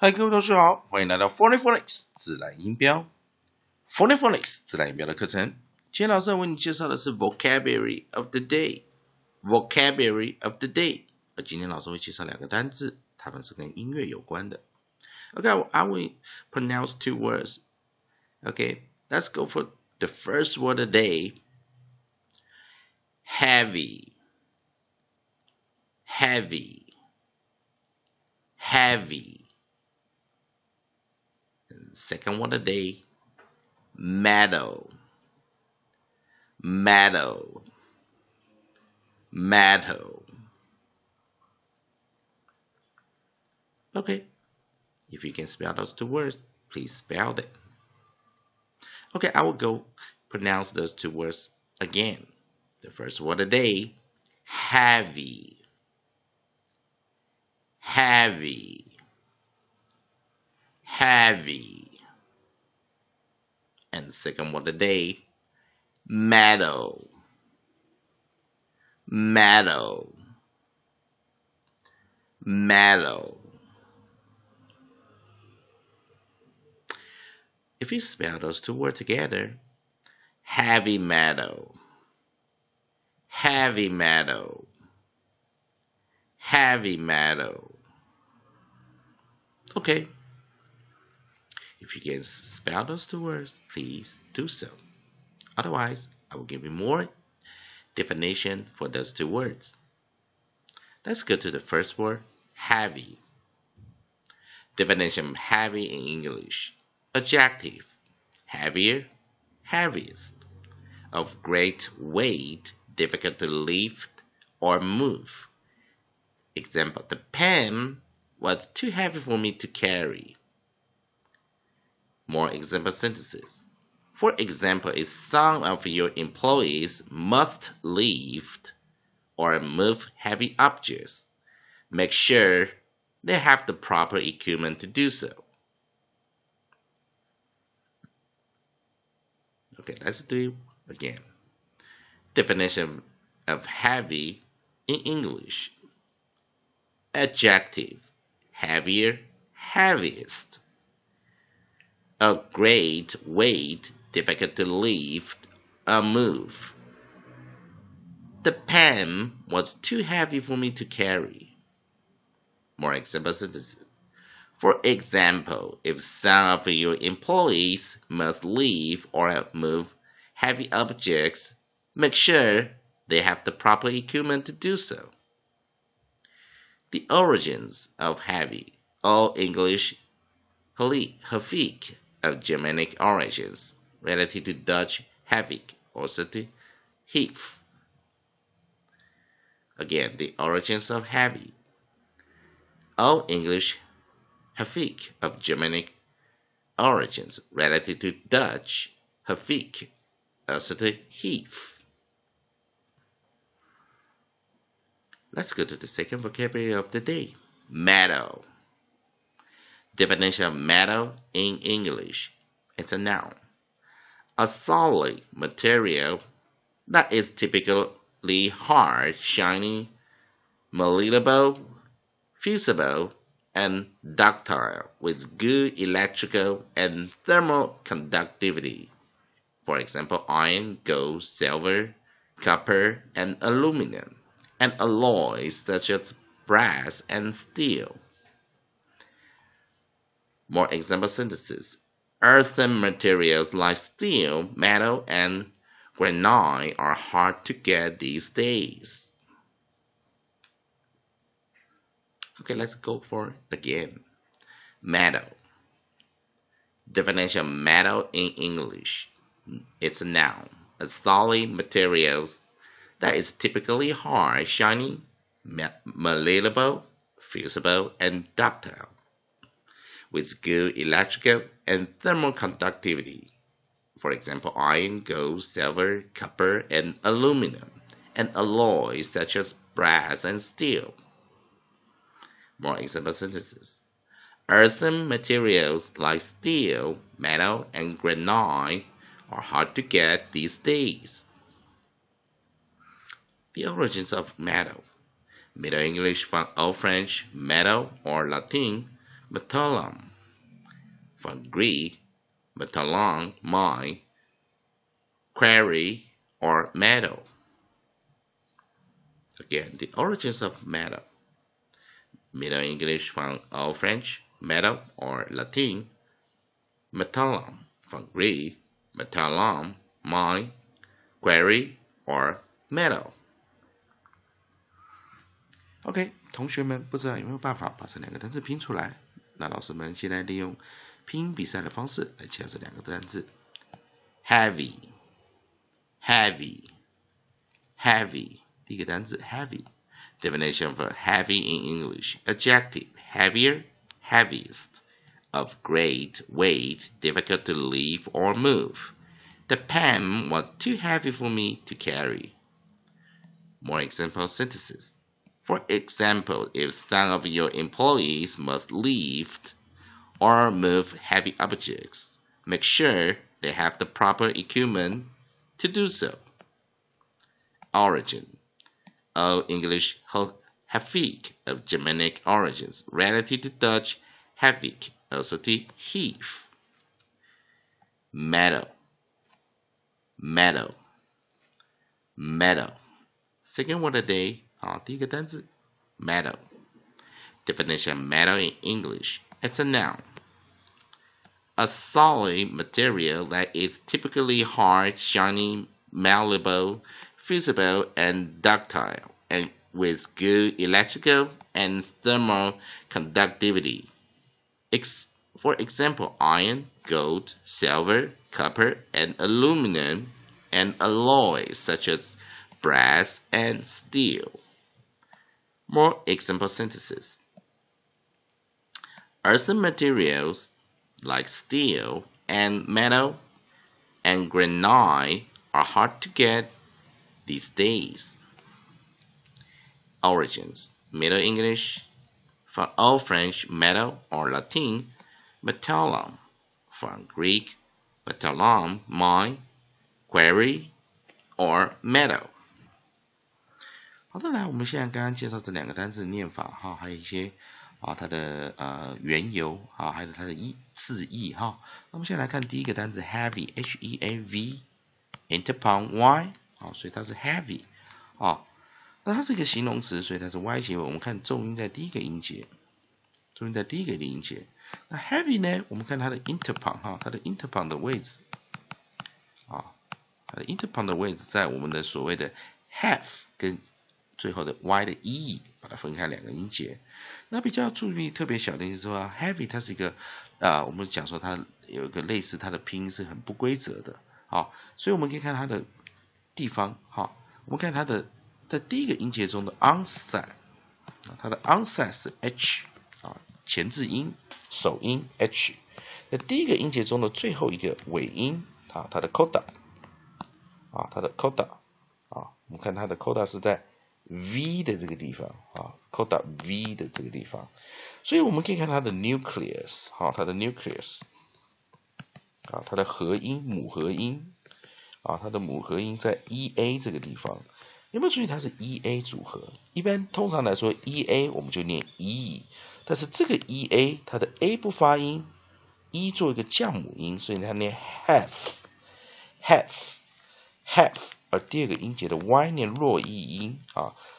嗨，各位同学好，欢迎来到 Phonics 自然音标 Phonics 自然音标的课程。今天老师要为你介绍的是 Vocabulary of the Day。Vocabulary of the Day。今天老师会介绍两个单字，它们是跟音乐有关的。Okay, I will pronounce two words. Okay, let's go for the first word of the day. Heavy. Heavy. Heavy. Second one of the day, meadow, meadow, meadow. Okay, if you can spell those two words, please spell them. Okay, I will go pronounce those two words again. The first word of the day, heavy, heavy, heavy. And second word of the day, meadow, meadow, meadow. If you spell those two words together, heavy meadow, heavy meadow, heavy meadow. Okay. If you can spell those two words, please do so. Otherwise, I will give you more definition for those two words. Let's go to the first word, heavy. Definition of heavy in English. Adjective, heavier, heaviest. Of great weight, difficult to lift or move. Example, the pen was too heavy for me to carry. More example sentences. For example, if some of your employees must lift or move heavy objects, make sure they have the proper equipment to do so. Okay, let's do it again. Definition of heavy in English. Adjective, heavier, heaviest. Of great weight, difficult to lift or move. The pen was too heavy for me to carry. More example sentences. For example, if some of your employees must lift or move heavy objects, make sure they have the proper equipment to do so. The origins of heavy, Old English Havik, of Germanic origins, relative to Dutch havik, also to heaf. Again, the origins of heavy. Old English havik, of Germanic origins, relative to Dutch havik, also to heaf. Let's go to the second vocabulary of the day, meadow. Definition of meadow in English. It's a noun. A solid material that is typically hard, shiny, malleable, fusible, and ductile with good electrical and thermal conductivity. For example, iron, gold, silver, copper, and aluminum, and alloys such as brass and steel. More example sentences. Earthen materials like steel, metal, and granite are hard to get these days. Okay, let's go for it again. Metal. Definition of metal in English. It's a noun. A solid materials that is typically hard, shiny, malleable, fusible, and ductile, with good electrical and thermal conductivity. For example, iron, gold, silver, copper, and aluminum, and alloys such as brass and steel. More example sentences. Earthen materials like steel, metal, and granite are hard to get these days. The origins of metal. Middle English from Old French metal or Latin metallum, from Greek, metallon, mine, quarry, or metal. Again, the origins of metal. Middle English from Old French, metal, or Latin, metallum, from Greek, metallon, mine, quarry, or metal. OK， 同学们不知道有没有办法把这两个单词拼出来？那老师们现在利用拼音比赛的方式来介绍这两个单词 ：heavy, heavy, heavy。第一个单词 heavy。Definition for heavy in English: adjective, heavier, heaviest, of great weight, difficult to lift or move. The pen was too heavy for me to carry. More example sentences. For example, if some of your employees must lift or move heavy objects, make sure they have the proper equipment to do so. Origin. Old English Havik of Germanic origins, relative to Dutch Havik, also to heave. Metal, metal, metal. Second word of the day, 第一个单字 metal. Definition of metal in English: it's a noun. A solid material that is typically hard, shiny, malleable, fusible, and ductile, and with good electrical and thermal conductivity. For example, iron, gold, silver, copper, and aluminum, and alloys such as brass and steel. More example sentences. Earthen materials like steel and metal and granite are hard to get these days. Origins. Middle English, from Old French, metal, or Latin, metallum, from Greek, metallon, mine, quarry, or metal. 好的，来，我们现在刚刚介绍这两个单词的念法哈，还有一些它的缘由还有它的字义哈。那我们先来看第一个单词 heavy, H-E-A-V, interpon Y， 所以它是 heavy 那它是一个形容词，所以它是 Y 结尾。我们看重音在第一个音节，重音在第一个音节。那 heavy 呢？我们看它的 interpon 它的 interpon 的位置它的 interpon 的位置在我们的所谓的 have 跟最后的 Y 的 E， 把它分开两个音节。那比较注意特别小的是说 heavy 它是一个我们讲说它有一个类似它的拼音是很不规则的所以我们可以看它的地方我们看它的在第一个音节中的 onset， 它的 onset 是 H 前字音首音 H， 在第一个音节中的最后一个尾音它的 coda它的 coda我们看它的 coda 是在 V 的这个地方coda V 的这个地方，所以我们可以看它的 nucleus 它的 nucleus 它的合音母合音它的母合音在 EA 这个地方。有没有注意它是 EA 组合？一般通常来说 EA 我们就念 E， 但是这个 EA 它的 A 不发音 ，E 做一个降母音，所以它念 have， 而第二个音节的 Y 念弱译音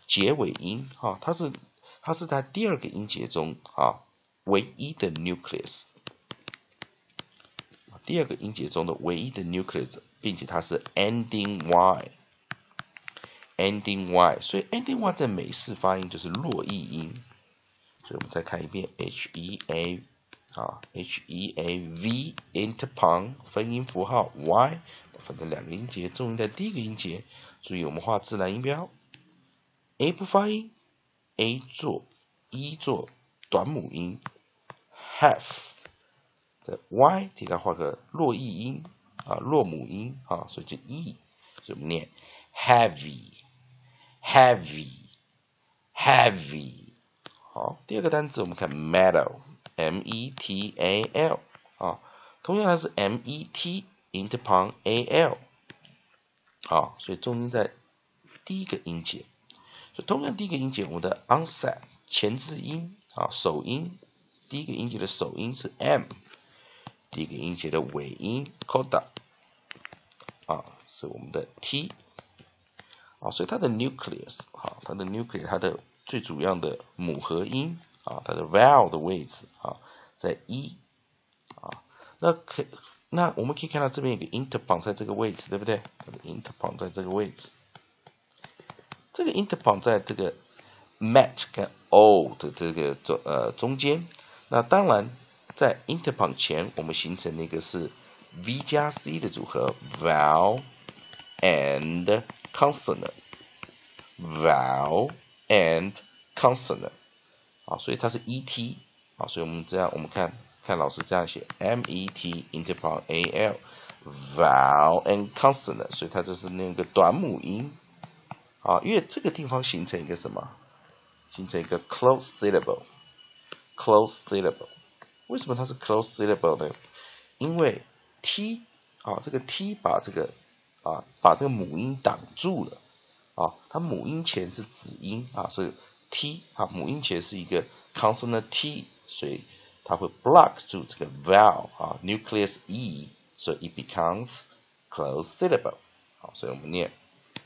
结尾音它是在第二个音节中唯一的 nucleus， 第二个音节中的唯一的 nucleus， 并且它是 ending Y，ending Y， 所以 ending Y 在美式发音就是弱译音，所以我们再看一遍 HEAV interpon 分音符号 Y 分成两个音节，重音在第一个音节，注意我们画自然音标 ，A 不发音 ，A 做 E 做短母音 ，have 在 Y 底下画个弱译音弱母音所以就 E， 所以我们念 heavy。好，第二个单词我们看 metal，M-E-T-A-L 同样它是 M-E-T interpon A-L 所以重音在第一个音节，所以同样第一个音节我们的 onset 前字音首音第一个音节的首音是 M， 第一个音节的尾音 coda 是我们的 T 所以它的 nucleus 它的最主要的母合音它的 vowel 的位置在 E 那我们可以看到这边有个 interpunct 在这个位置，对不对？它的 interpunct 在这个位置，这个 interpunct 在这个 mat 跟 o 的这个中间。那当然，在 interpunct 前，我们形成那个是 v 加 c 的组合 ，vowel and consonant，vowel and consonant， 所以它是 et， 所以我们看老师这样写 met interpunct al vowel and consonant， 所以它就是那个短母音因为这个地方形成一个什么？形成一个 closed syllable。closed syllable， 为什么它是 closed syllable 呢？因为 t 这个 t 把这个母音挡住了它母音前是子音是 t 母音前是一个 consonant t， 所以它会 block 住这个 vowel nucleus e， 所以 it becomes closed syllable。所以我们念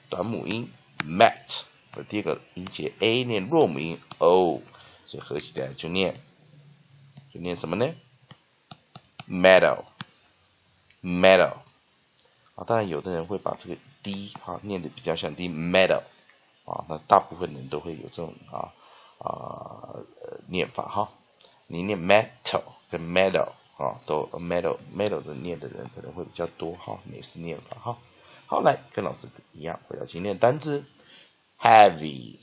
短母音 mat， 第二个音节 a 念弱母音 o， 所以合起来就念什么呢 ？meadow。当然有的人会把这个 d 念得比较像 d meadow 那大部分人都会有这种念法你念 metal 跟 meadow 都 meadow 的念的人可能会比较多美式念法好，来跟老师一样，回到今天的单字 heavy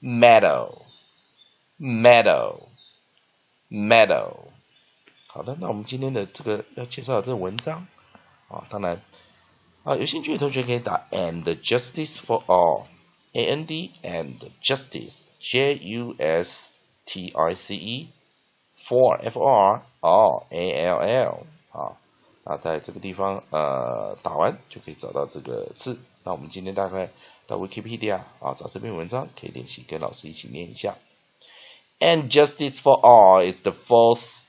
meadow。好的，那我们今天的这个要介绍的这个文章当然有兴趣的同学可以打 and justice for all and and justice justice for for all all 那在这个地方打完就可以找到这个字。那我们今天大概到 Wikipedia 找这篇文章，可以练习跟老师一起念一下。And Justice for All is the fourth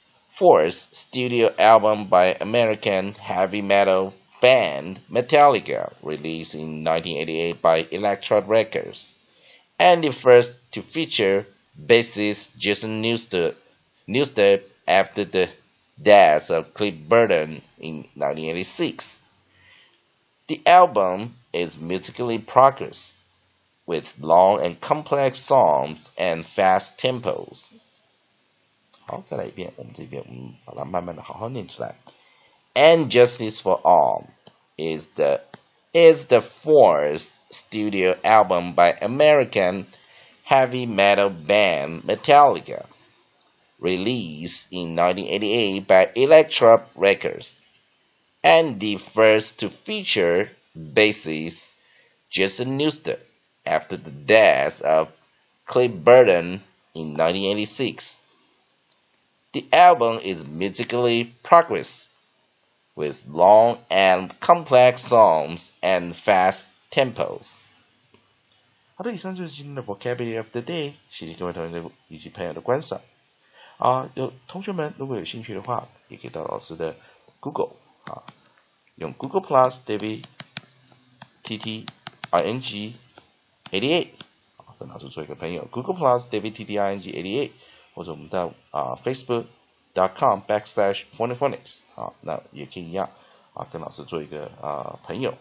studio album by American heavy metal band Metallica, released in 1988 by Elektra Records, and the first to feature bassist Jason Newsted after the death of Cliff Burton in 1986. The album is musically progressive, with long and complex songs and fast tempos. 好，再来一遍，我们这边把它慢慢的好好念出来。And Justice for All is the fourth studio album by American heavy metal band Metallica, released in 1988 by Elektra Records, and the first to feature bassist Jason Newsted after the death of Cliff Burton in 1986. The album is musically progressive, with long and complex songs and fast tempos. 好的，以上就是今天的 Vocabulary of the Day， 谢谢各位同学以及朋友的观赏。有同学们如果有兴趣的话，也可以到老师的 Google 用 Google Plus David TTING 88跟老师做一个朋友 Google Plus David TTING 88，或者我们到Facebook.com/phonics 那也可以一样跟老师做一个朋友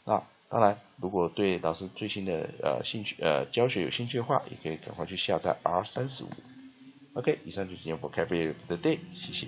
那当然如果对老师最新的教学有兴趣的话，也可以赶快去下载 R35。OK， 以上就是今天 Vocabulary of the Day， 谢谢。